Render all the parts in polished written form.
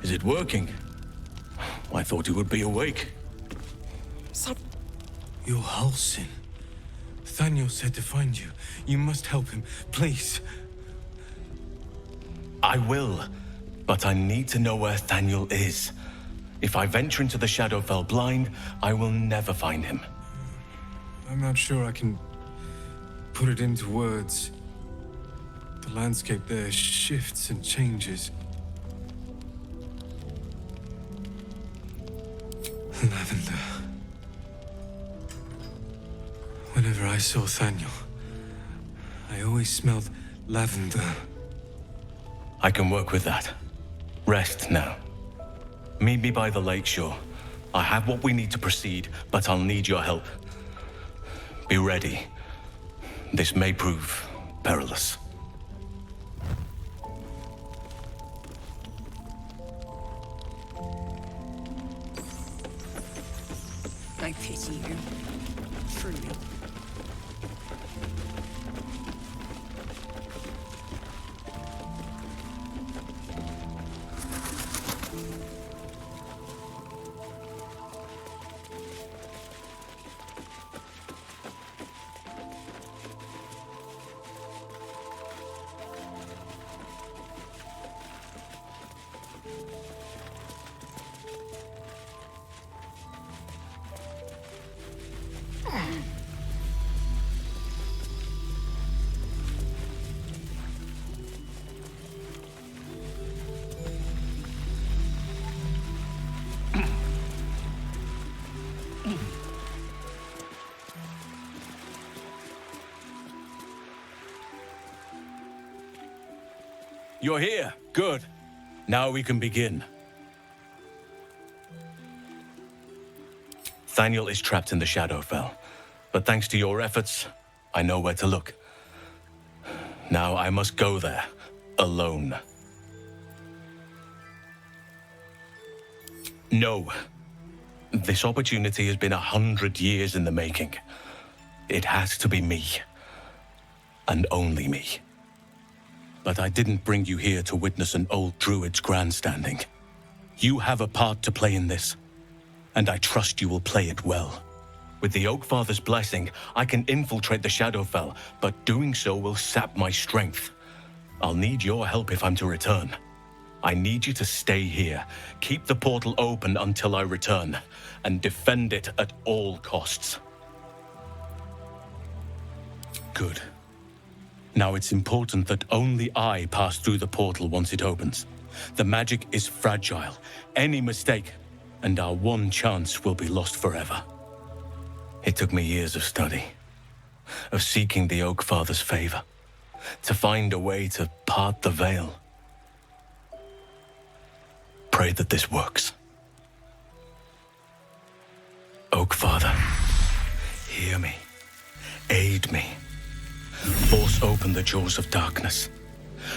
Is it working? I thought he would be awake. You're Halsin. Thaniel said to find you. You must help him, please. I will, but I need to know where Thaniel is. If I venture into the Shadowfell blind, I will never find him. I'm not sure I can put it into words. The landscape there shifts and changes. Lavender. Whenever I saw Thaniel, I always smelled lavender. I can work with that. Rest now. Meet me by the lakeshore. I have what we need to proceed, but I'll need your help. Be ready. This may prove perilous. I pity you. Truly. You're here. Good. Now we can begin. Thaniel is trapped in the Shadowfell, but thanks to your efforts, I know where to look. Now I must go there, alone. No. This opportunity has been 100 years in the making. It has to be me. And only me. But I didn't bring you here to witness an old druid's grandstanding. You have a part to play in this, and I trust you will play it well. With the Oakfather's blessing, I can infiltrate the Shadowfell, but doing so will sap my strength. I'll need your help if I'm to return. I need you to stay here, keep the portal open until I return, and defend it at all costs. Good. Now it's important that only I pass through the portal once it opens. The magic is fragile. Any mistake, and our one chance will be lost forever. It took me years of study, of seeking the Oakfather's favor, to find a way to part the veil. Pray that this works. Oakfather, hear me. Aid me. Force open the jaws of darkness.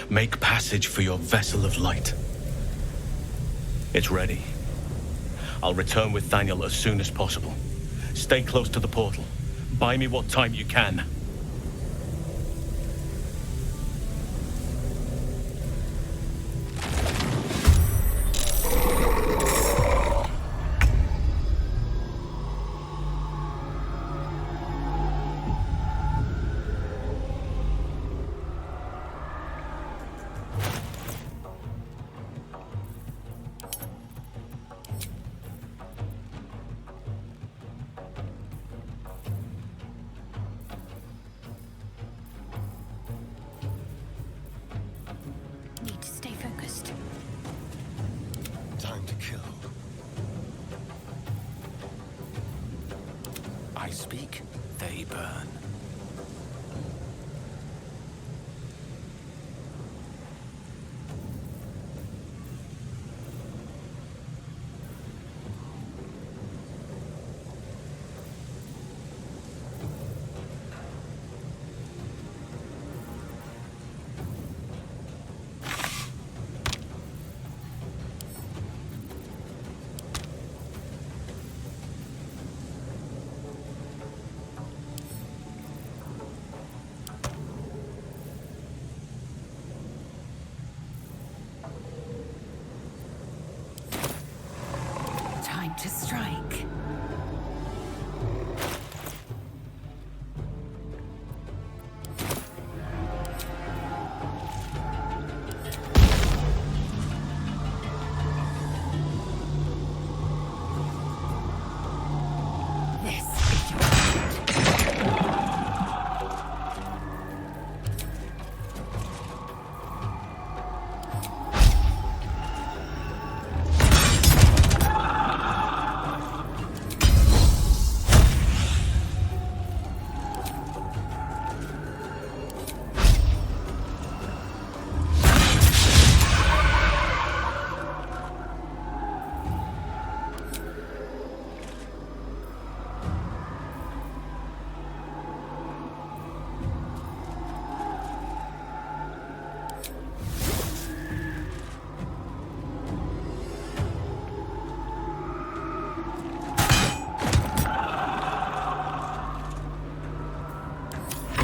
Make passage for your vessel of light. It's ready. I'll return with Thaniel as soon as possible. Stay close to the portal. Buy me what time you can. Need to stay focused. Time to kill. I speak, they burn. to strike. This is your end.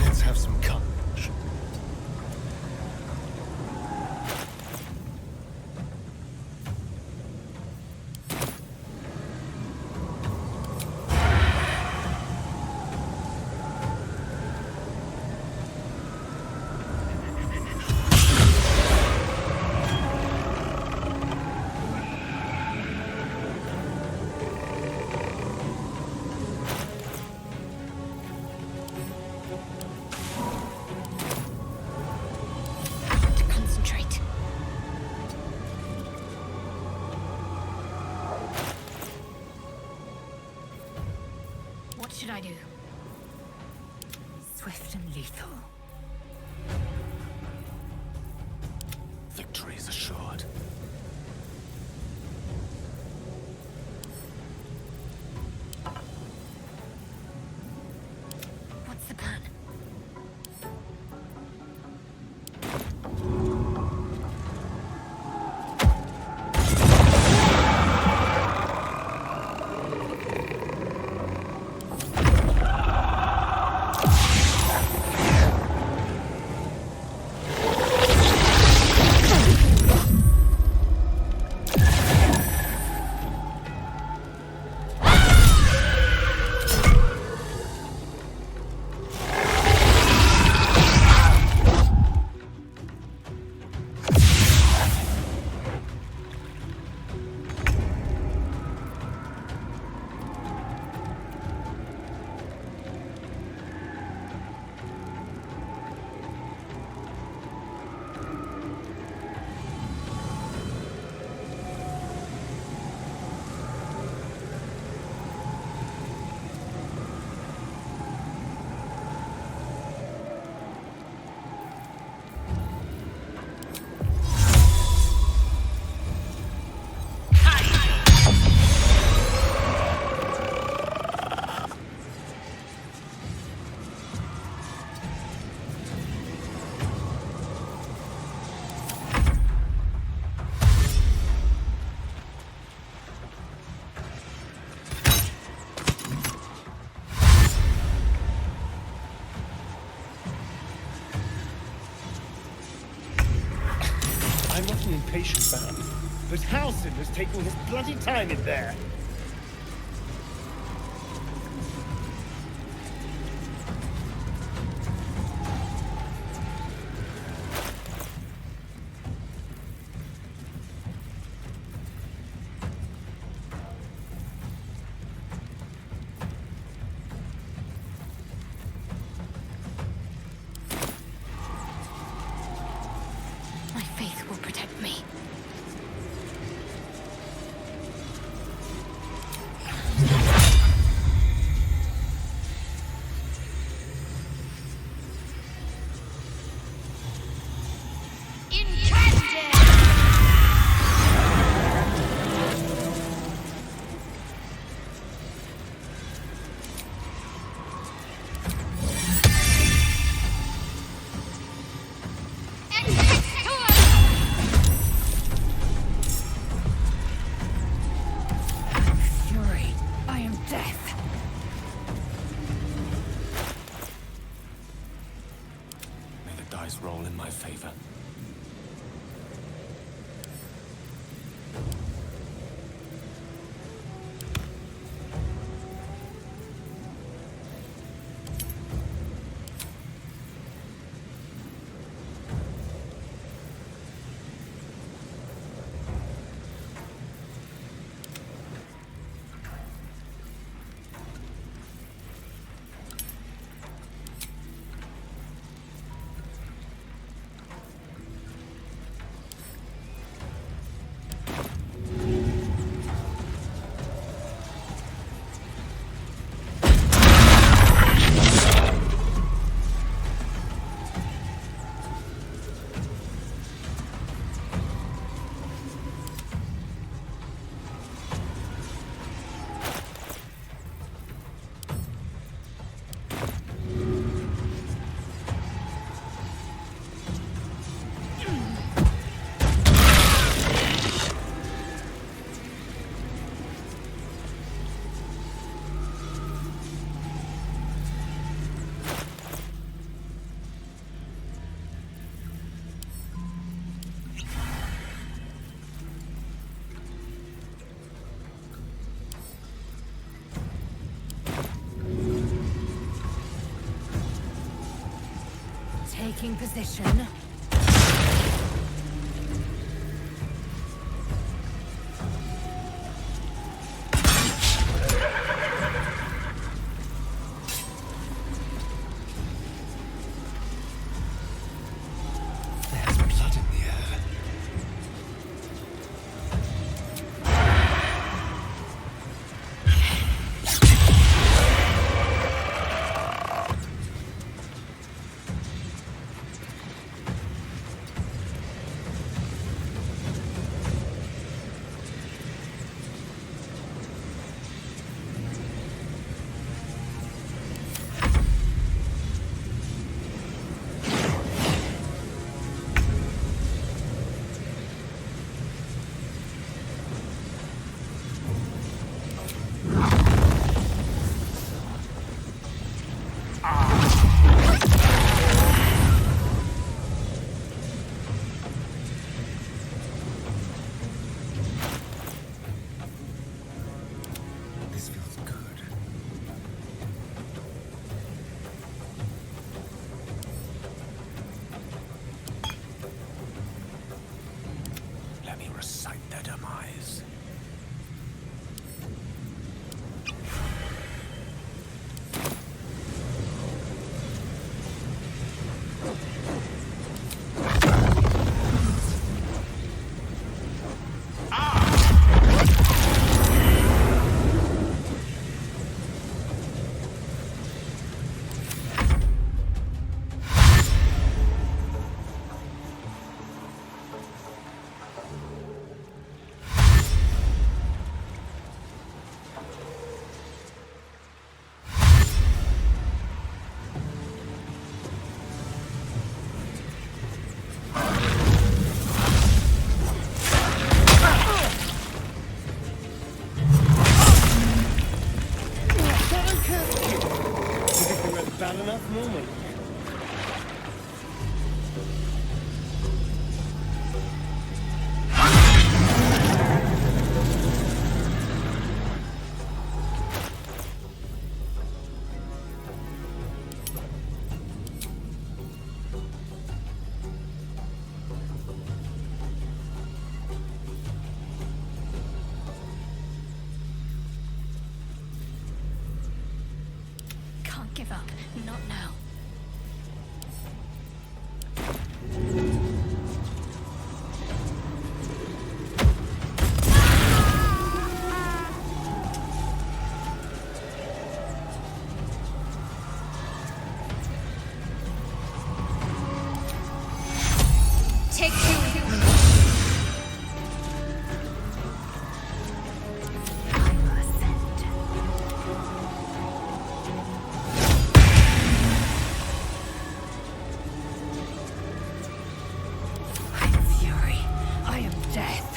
Let's have some courage. To concentrate. What should I do? Swift and lethal. Victory is assured. What's the plan? I'm not an impatient man, but Halsin is taking his bloody time in there. My faith will protect me. Taking position. There's blood in the air. This feels good. Let me recite their demise. Bad enough moment. Can't give up. Not now. Take two. I will ascend. I am fury. I am death.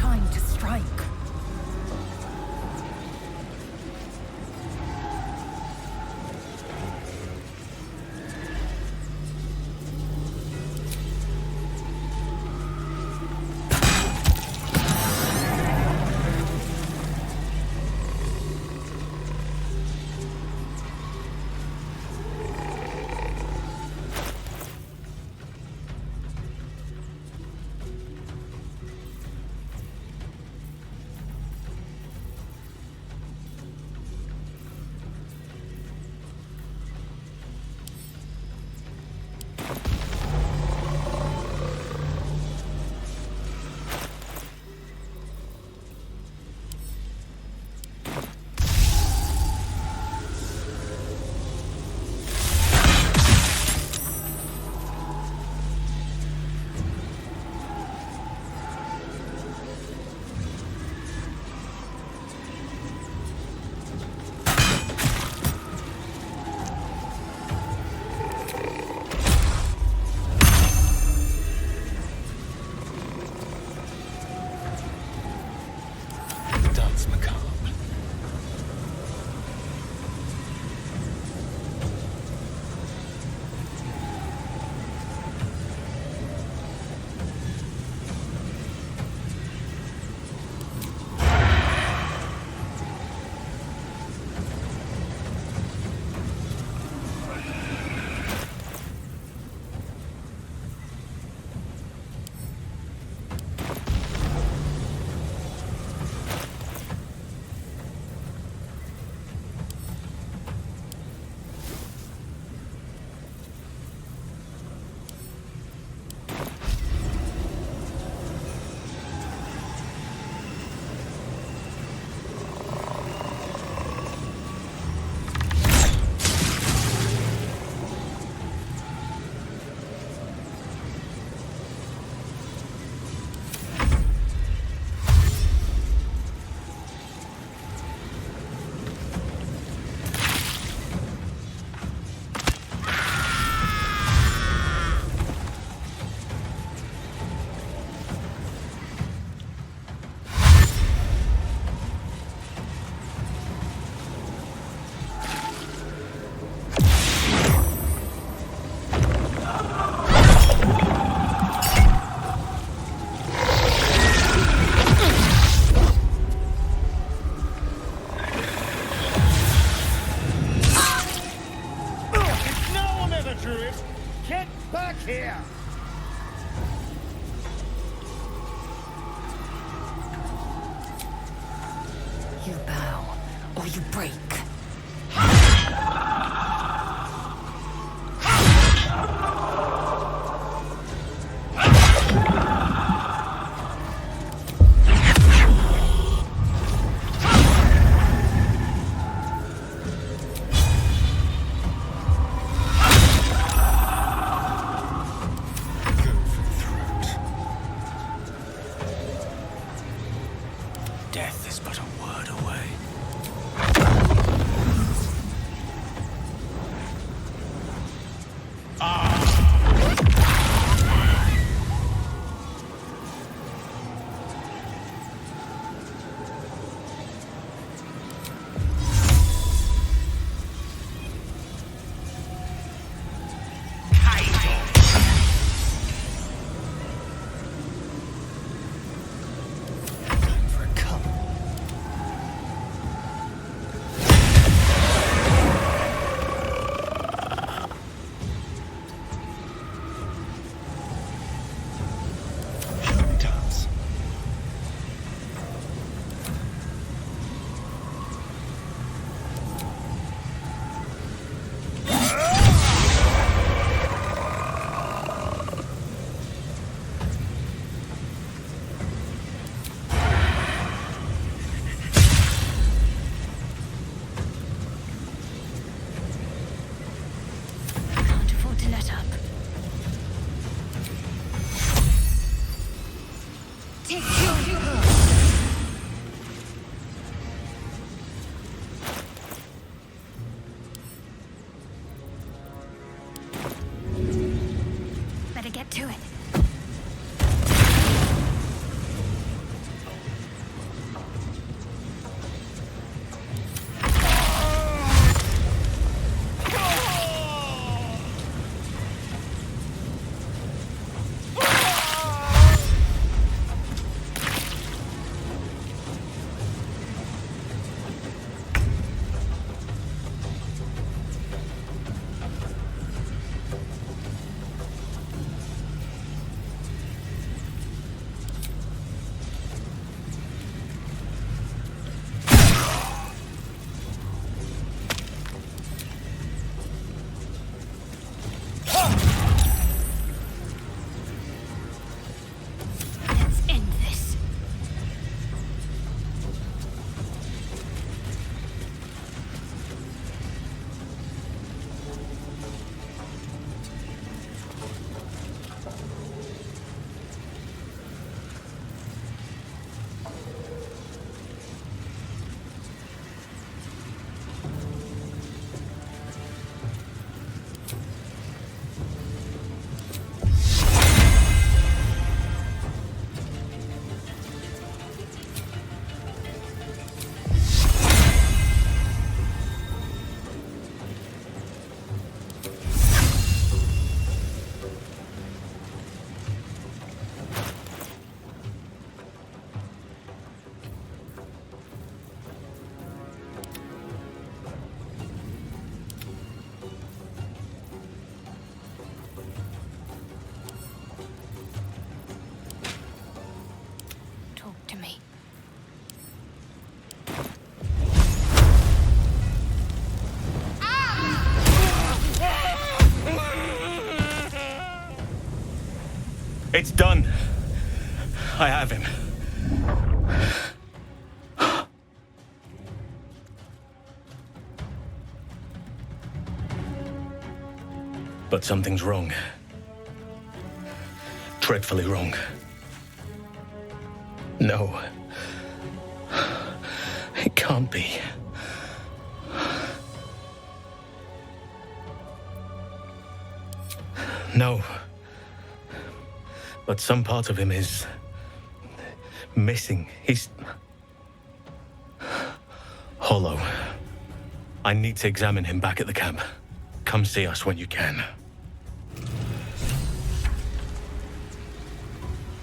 Time to strike. Dance macabre. No one ever drew it! Get back here! You bow, or you break. Go for the throat. Death is but a word away. Time for a cup. It's done. I have him. But something's wrong. Dreadfully wrong. No. It can't be. No. But some part of him is missing. He's hollow. I need to examine him back at the camp. Come see us when you can.